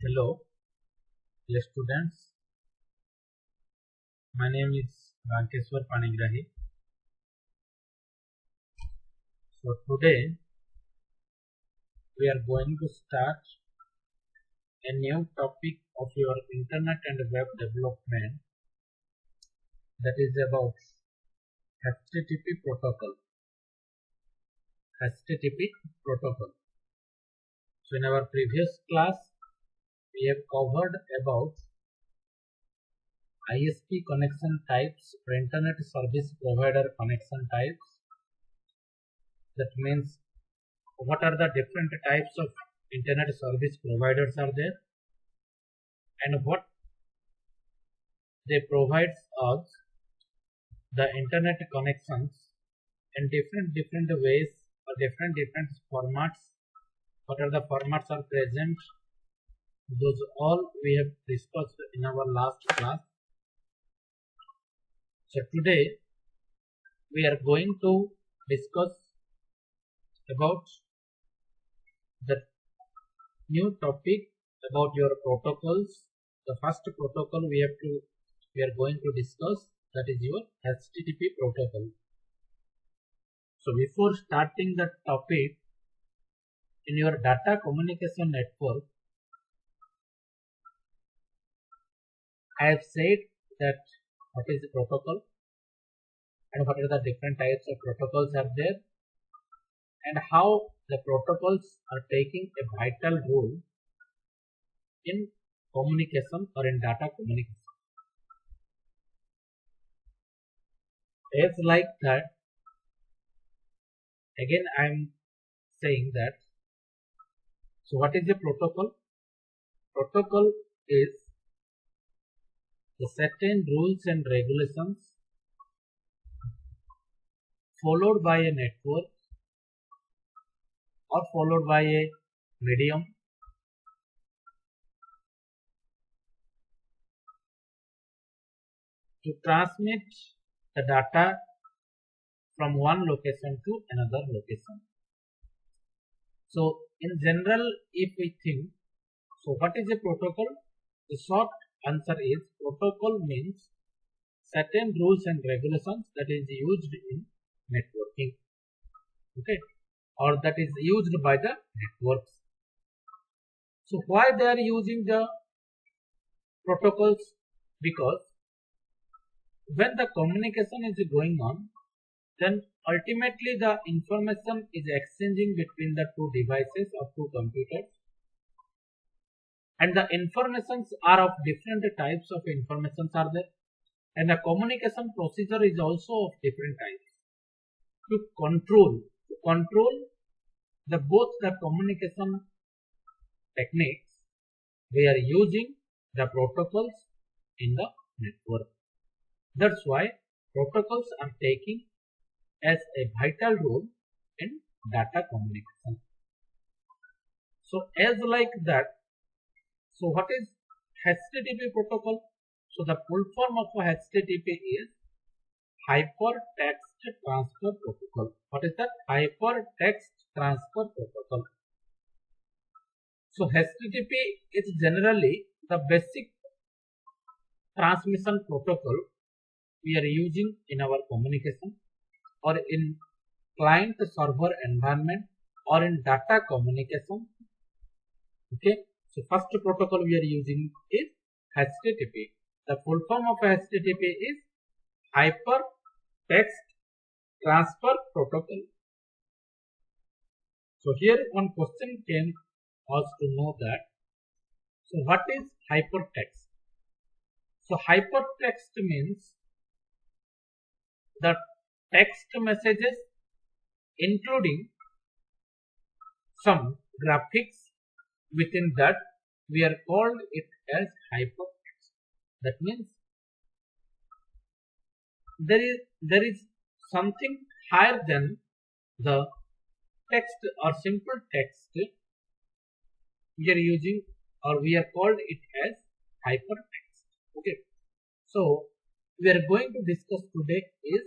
Hello, dear students. My name is Rankeswar Panigrahi. So today we are going to start a new topic of your internet and web development, that is about HTTP protocol. HTTP protocol. So in our previous class we have covered about ISP connection types or internet service provider connection types. That means what are the different types of internet service providers are there and what they provide us the internet connections in different ways or different formats. What are the formats are present? Those all we have discussed in our last class. So today we are going to discuss about the new topic about your protocols. The first protocol we are going to discuss, that is your HTTP protocol. So before starting the topic, in your data communication network, I have said that what is the protocol and what are the different types of protocols are there and how the protocols are taking a vital role in communication or in data communication. As like that, again I am saying that, so what is a protocol? Protocol is the certain rules and regulations followed by a network or followed by a medium to transmit the data from one location to another location. So in general, if we think, so what is a protocol? The short answer is protocol means certain rules and regulations that is used in networking, okay, or that is used by the networks. So why they are using the protocols? Because when the communication is going on, then ultimately the information is exchanging between the two devices or two computers, and the informations are of different types of informations are there, and the communication procedure is also of different types. To control the both the communication techniques, we are using the protocols in the network. That's why protocols are taking as a vital role in data communication. So as like that, so what is HTTP protocol? So the full form of HTTP is Hypertext Transfer Protocol. What is that? Hypertext Transfer Protocol. So HTTP is generally the basic transmission protocol we are using in our communication or in client server environment or in data communication. Okay, so first protocol we are using is HTTP. The full form of HTTP is Hypertext Transfer Protocol. So here one question came us to know that, so what is hypertext? So hypertext means the text messages including some graphics within that, we are called it as hypertext. That means there is something higher than the text or simple text we are using, or we are called it as hypertext. Okay, so we are going to discuss today is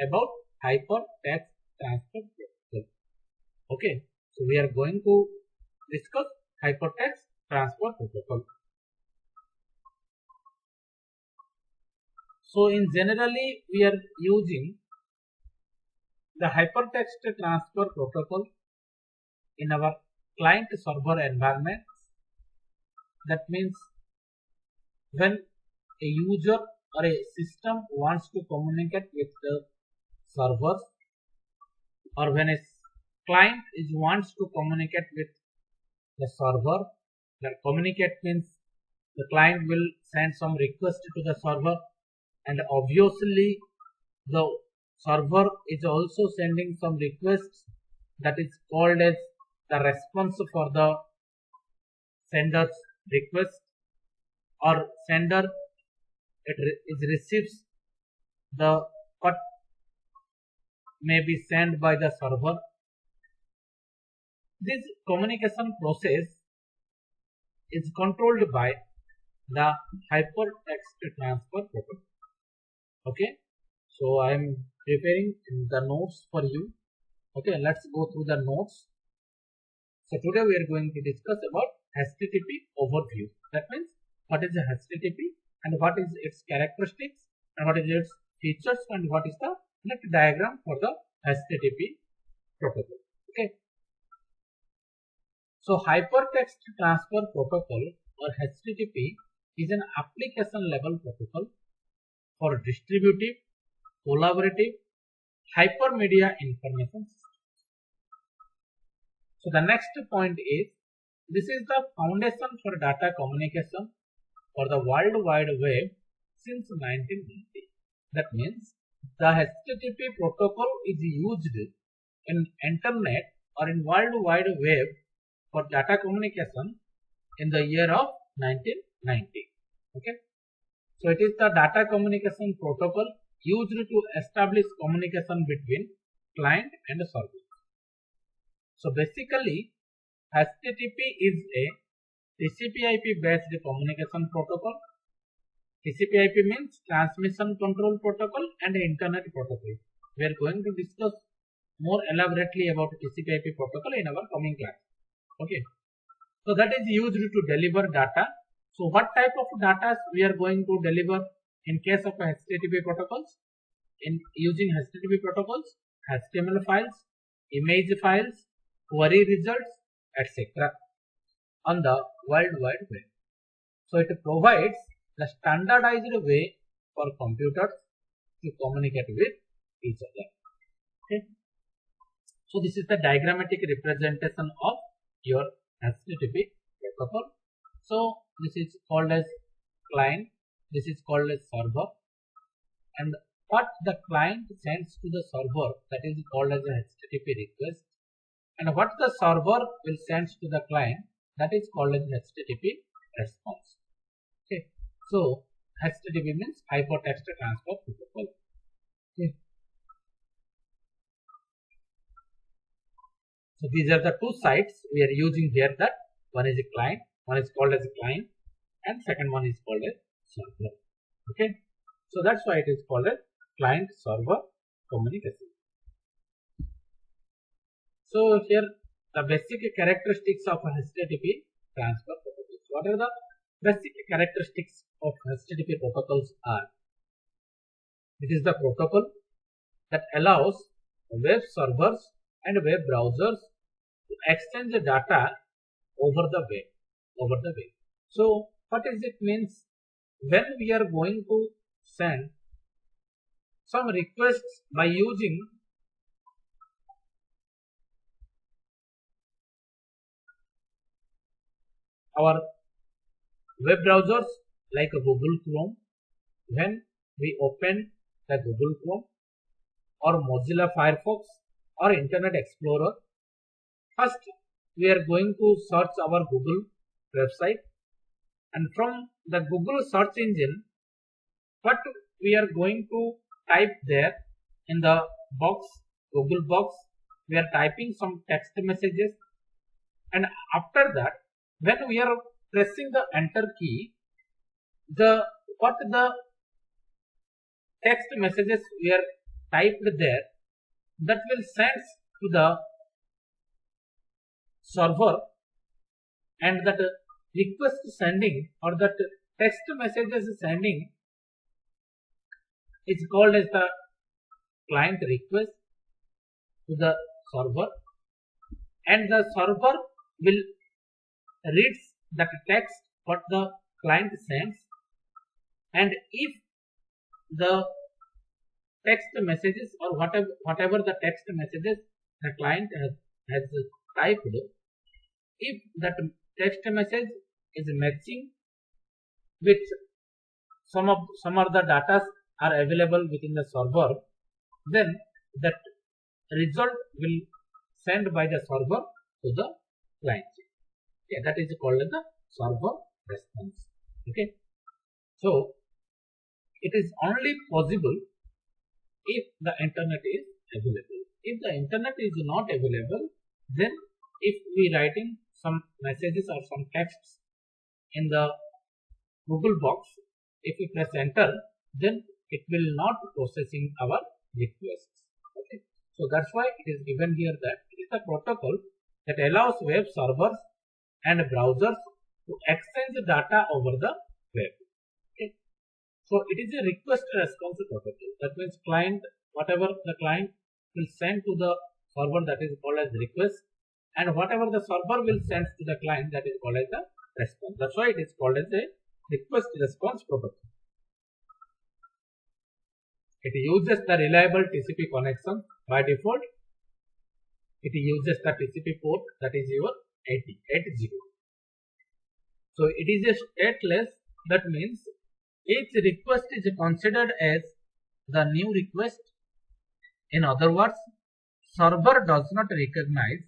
about hypertext transfer protocol. Okay, so we are going to discuss hypertext transfer protocol. So in generally we are using the hypertext transfer protocol in our client server environment. That means when a user or a system wants to communicate with the server, or when a client wants to communicate with the server, that communicate means the client will send some request to the server, and obviously the server is also sending some requests, that is called as the response for the sender's request, or sender receives the what may be sent by the server. This communication process is controlled by the hypertext transfer protocol. Okay, so I am preparing the notes for you. Okay, let's go through the notes. So today we are going to discuss about HTTP overview. That means what is the HTTP and what is its characteristics and what is its features and what is the net diagram for the HTTP protocol. Okay. So hypertext transfer protocol or HTTP is an application level protocol for distributive, collaborative, hypermedia information systems. So the next point is, this is the foundation for data communication for the World Wide Web since 1990. That means the HTTP protocol is used in internet or in World Wide Web for data communication in the year of 1990. Okay. So it is the data communication protocol used to establish communication between client and server. So basically HTTP is a TCP/IP based communication protocol. TCP/IP means transmission control protocol and internet protocol. We are going to discuss more elaborately about TCP/IP protocol in our coming class. Okay. So that is used to deliver data. So what type of data we are going to deliver in case of HTTP protocols? In using HTTP protocols, HTML files, image files, query results, etc. on the World Wide Web. So it provides the standardized way for computers to communicate with each other. Okay. So this is the diagrammatic representation of your HTTP protocol. So this is called as client, this is called as server, and what the client sends to the server, that is called as a HTTP request, and what the server will send to the client, that is called as HTTP response. Okay. So HTTP means hypertext transfer protocol. Okay. So these are the two sites we are using here. That one is a client, one is called as a client, and second one is called as server. Okay. So that's why it is called as client server communication. So here the basic characteristics of HTTP transfer protocols. What are the basic characteristics of HTTP protocols are? It is the protocol that allows web servers and web browsers to exchange data over the web. So what is it means? When we are going to send some requests by using our web browsers like Google Chrome, when we open the Google Chrome or Mozilla Firefox or Internet Explorer, first we are going to search our Google website, and from the Google search engine, what we are going to type there in the box, Google box, we are typing some text messages, and after that when we are pressing the enter key, what the text messages we are typed there, that will send to the server, and that request sending or that text messages sending is called as the client request to the server, and the server will read that text what the client sends, and if the text messages or whatever the text messages the client has typed, if that text message is matching with some of the data are available within the server, then that result will send by the server to the client. Okay, that is called as the server response. Okay, so it is only possible if the internet is available. If the internet is not available, then if we writing some messages or some texts in the Google box, if we press enter, then it will not processing our requests. Okay, so that's why it is given here that it is the protocol that allows web servers and browsers to exchange data over the web. Okay, so it is a request response protocol. That means client, whatever the client will send to the server, that is called as request, and whatever the server will send to the client, that is called as the response. That's why it is called as a request response protocol. It uses the reliable TCP connection by default. It uses the TCP port, that is your 80. So it is a stateless. That means each request is considered as the new request. In other words, server does not recognize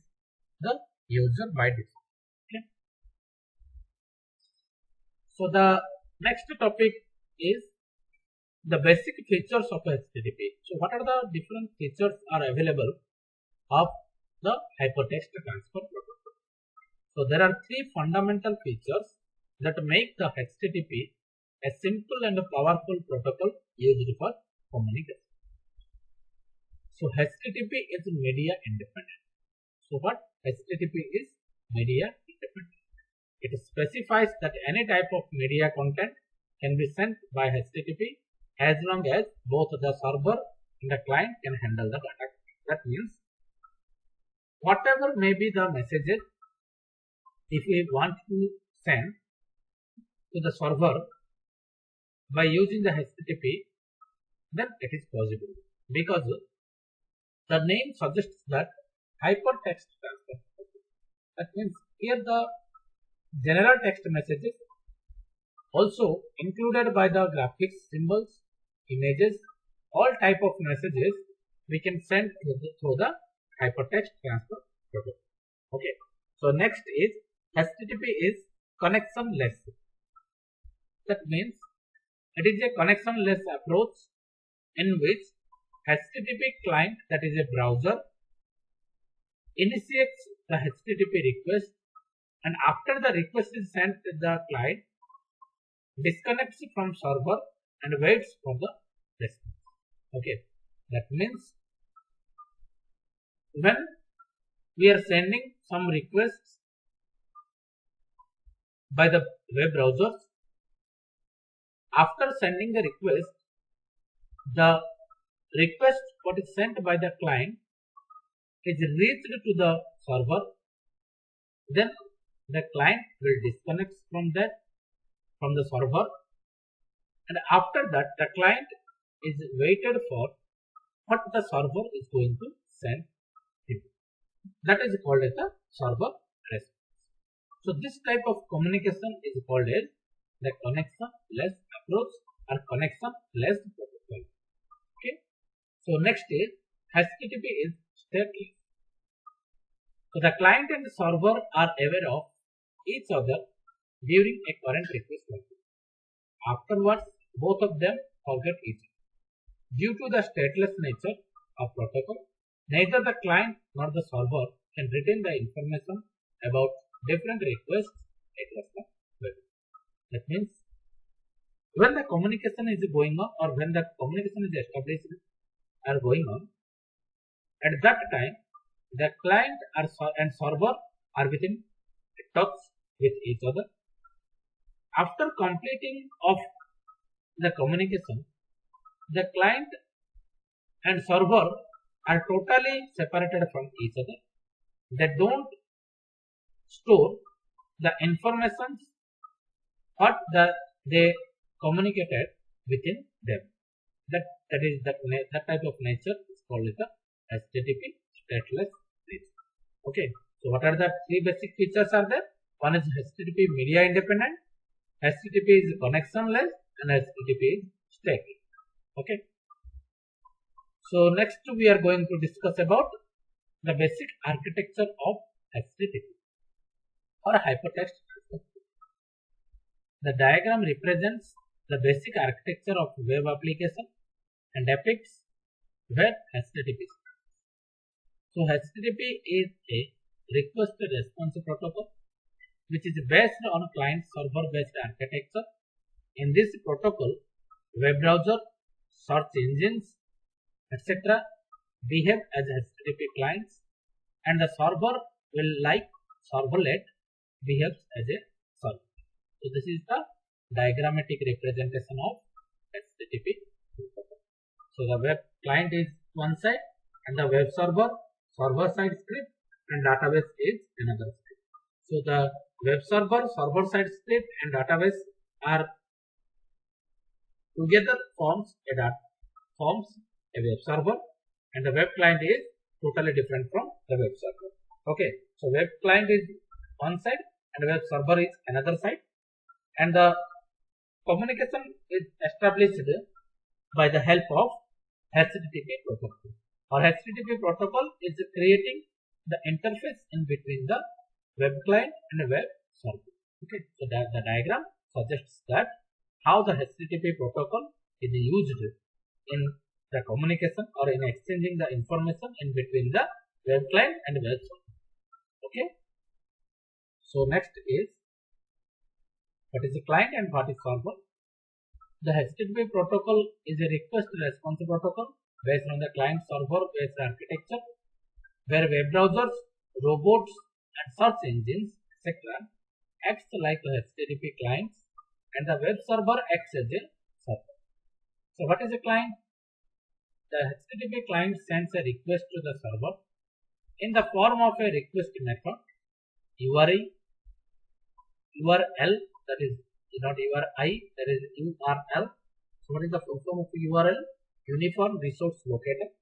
the user by default. Okay. So the next topic is the basic features of HTTP. So what are the different features are available of the hypertext transfer protocol? So there are three fundamental features that make the HTTP a simple and a powerful protocol used for communication. So HTTP is media independent. So what HTTP is? Media independent. It specifies that any type of media content can be sent by HTTP as long as both the server and the client can handle the data. That means whatever may be the messages, if we want to send to the server by using the HTTP, then it is possible, because the name suggests that hypertext transfer. That means here the general text messages also included by the graphics, symbols, images, all type of messages we can send through the hypertext transfer protocol. Okay. So next is HTTP is connectionless. That means it is a connectionless approach in which HTTP client, that is a browser, initiates the HTTP request, and after the request is sent to the client, disconnects from server and waits for the response. Okay, that means when we are sending some requests by the web browsers, after sending the request what is sent by the client is reached to the server, then the client will disconnect from the server, and after that the client is waited for what the server is going to send him. That is called as the server response. So this type of communication is called as the connectionless approach or connectionless protocol. Okay. So next is HTTP is stateless. So the client and the server are aware of each other during a current request cycle. Afterwards, both of them forget each other. Due to the stateless nature of protocol, neither the client nor the server can retain the information about different requests across the web. That means when the communication is going on, or when the communication is established or going on, at that time the client and server are within touch with each other, after completing of the communication, the client and server are totally separated from each other. They don't store the information what they communicated within them. That type of nature is called as the HTTP stateless bridge. Okay. So what are the three basic features are there? One is HTTP media independent, HTTP is connectionless, and HTTP is static. Okay. So next we are going to discuss about the basic architecture of HTTP or hypertext. The diagram represents the basic architecture of web application and depicts web HTTP. So HTTP is a request response protocol which is based on client server based architecture. In this protocol, web browser, search engines, etc. behave as HTTP clients, and the server will, like servlet, behaves as a server. So this is the diagrammatic representation of HTTP protocol. So the web client is one side and the web server side script and database is another side. So the web server side script and database are together forms a web server, and the web client is totally different from the web server. Okay, so web client is one side and web server is another side, and the communication is established by the help of HTTP protocol. Or HTTP protocol is creating the interface in between the web client and the web server. Okay, so the diagram suggests that how the HTTP protocol is used in the communication or in exchanging the information in between the web client and web server. Okay, so next is what is a client and what is server. The HTTP protocol is a request response protocol based on the client server based architecture, where web browsers, robots, and search engines, etc. acts like the HTTP clients, and the web server acts as a server. So what is a client? The HTTP client sends a request to the server in the form of a request method, URI, URL, that is not URI, that is URL. So what is the full form of URL? Uniform Resource Locator.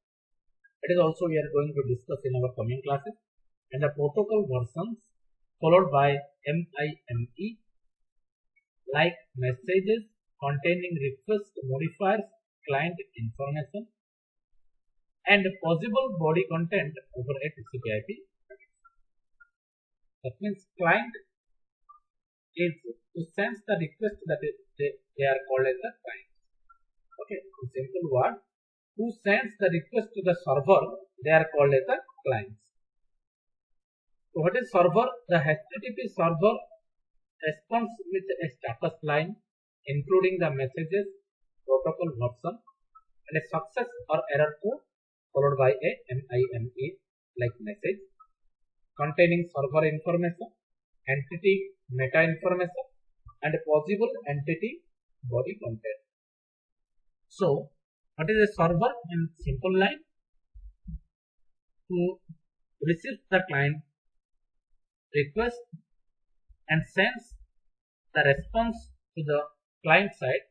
It is also we are going to discuss in our coming classes. And the protocol versions followed by MIME, like messages containing request modifiers, client information, and possible body content over a TCP/IP. That means client is to send the request, that is they are called as the client. Okay, in simple word, who sends the request to the server, they are called as the clients. So what is server? The HTTP server responds with a status line including the messages, protocol version, and a success or error code followed by a MIME like message containing server information, entity meta information, and possible entity body content. So what is a server? In simple line, who receives the client request and sends the response to the client side.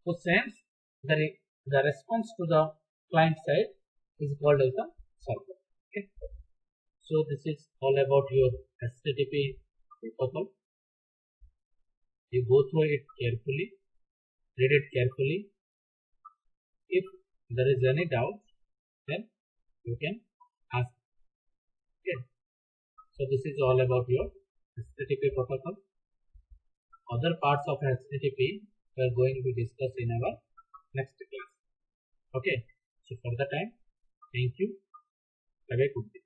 Who sends the response to the client side is called as the server. Okay. So this is all about your HTTP protocol. You go through it carefully, read it carefully. If there is any doubt, then you can ask. Okay. So this is all about your HTTP protocol. Other parts of HTTP we are going to discuss in our next class. Okay. So for the time, thank you. Have a good day.